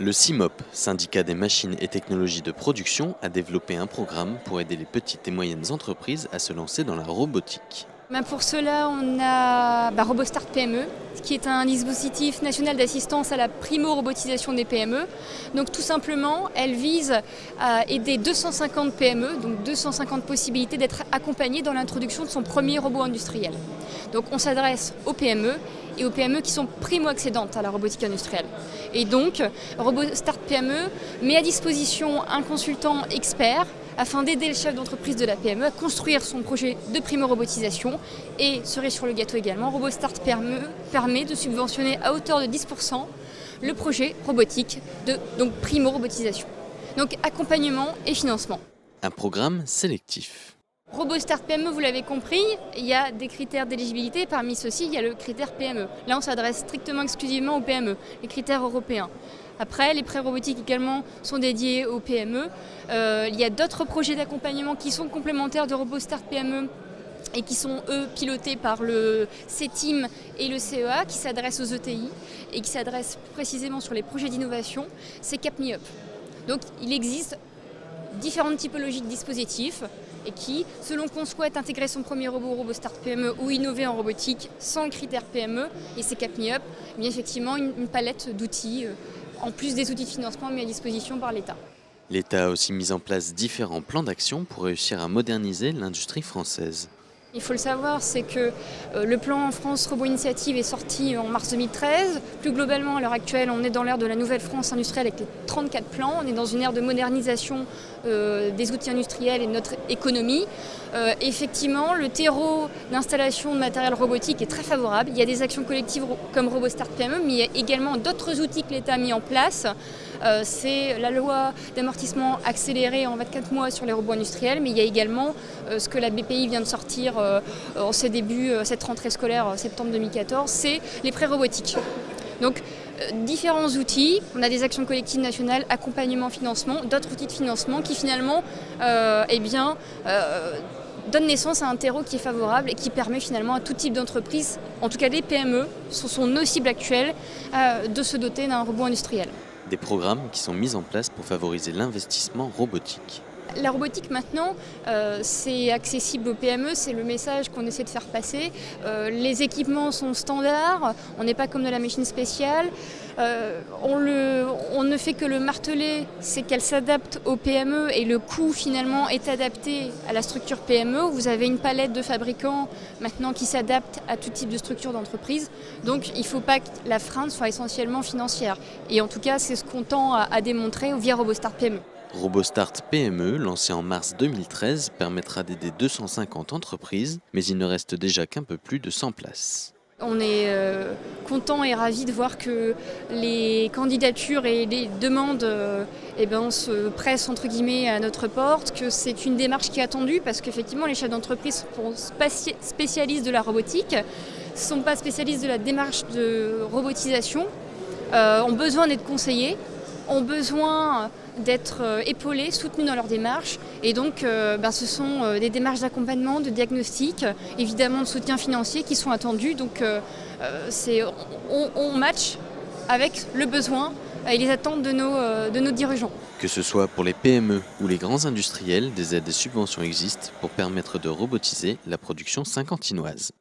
Le CIMOP, syndicat des machines et technologies de production, a développé un programme pour aider les petites et moyennes entreprises à se lancer dans la robotique. Pour cela, on a RoboStart PME, qui est un dispositif national d'assistance à la primo-robotisation des PME. Donc tout simplement, elle vise à aider 250 PME, donc 250 possibilités d'être accompagnées dans l'introduction de son premier robot industriel. Donc on s'adresse aux PME et aux PME qui sont primo-accédantes à la robotique industrielle. Et donc, RoboStart PME met à disposition un consultant expert afin d'aider le chef d'entreprise de la PME à construire son projet de primo-robotisation. Et, cerise sur le gâteau également, RoboStart PME permet de subventionner à hauteur de 10% le projet robotique de primo-robotisation. Donc accompagnement et financement. Un programme sélectif. RoboStart PME, vous l'avez compris, il y a des critères d'éligibilité. Parmi ceux-ci, il y a le critère PME. Là, on s'adresse strictement exclusivement aux PME, les critères européens. Après, les prêts robotiques également sont dédiés aux PME. Il y a d'autres projets d'accompagnement qui sont complémentaires de RoboStart PME et qui sont, eux, pilotés par le CETIM et le CEA, qui s'adressent aux ETI et qui s'adressent plus précisément sur les projets d'innovation. C'est CapMeUp. Donc, il existe différentes typologies de dispositifs et qui, selon qu'on souhaite intégrer son premier robot RoboStart PME ou innover en robotique sans le critère PME, et c'est CapMeUp, bien effectivement une palette d'outils, en plus des outils de financement mis à disposition par l'État. L'État a aussi mis en place différents plans d'action pour réussir à moderniser l'industrie française. Il faut le savoir, c'est que le plan France Robot Initiative est sorti en mars 2013. Plus globalement, à l'heure actuelle, on est dans l'ère de la nouvelle France industrielle avec les 34 plans. On est dans une ère de modernisation des outils industriels et de notre économie. Effectivement, le terreau d'installation de matériel robotique est très favorable. Il y a des actions collectives comme RoboStart PME, mais il y a également d'autres outils que l'État a mis en place. C'est la loi d'amortissement accéléré en 24 mois sur les robots industriels, mais il y a également ce que la BPI vient de sortir en ses débuts, cette rentrée scolaire septembre 2014, c'est les prêts robotiques. Donc différents outils, on a des actions collectives nationales, accompagnement, financement, d'autres outils de financement qui finalement donnent naissance à un terreau qui est favorable et qui permet finalement à tout type d'entreprise, en tout cas les PME, ce sont nos cibles actuelles, de se doter d'un robot industriel. Des programmes qui sont mis en place pour favoriser l'investissement robotique. La robotique maintenant, c'est accessible aux PME, c'est le message qu'on essaie de faire passer. Les équipements sont standards, on n'est pas comme de la machine spéciale. On ne fait que le marteler, c'est qu'elle s'adapte aux PME et le coût finalement est adapté à la structure PME. Vous avez une palette de fabricants maintenant qui s'adaptent à tout type de structure d'entreprise. Donc il ne faut pas que la frein soit essentiellement financière. Et en tout cas, c'est ce qu'on tend à démontrer via RoboStart PME. RoboStart PME, lancé en mars 2013, permettra d'aider 250 entreprises, mais il ne reste déjà qu'un peu plus de 100 places. On est content et ravis de voir que les candidatures et les demandes se pressent entre guillemets à notre porte, que c'est une démarche qui est attendue parce qu'effectivement les chefs d'entreprise sont spécialistes de la robotique, ne sont pas spécialistes de la démarche de robotisation, ont besoin d'être conseillés, ont besoin d'être épaulés, soutenus dans leur démarche. Et donc, ce sont des démarches d'accompagnement, de diagnostic, évidemment de soutien financier qui sont attendues. Donc, on match avec le besoin et les attentes de nos dirigeants. Que ce soit pour les PME ou les grands industriels, des aides et subventions existent pour permettre de robotiser la production saint-quentinoise.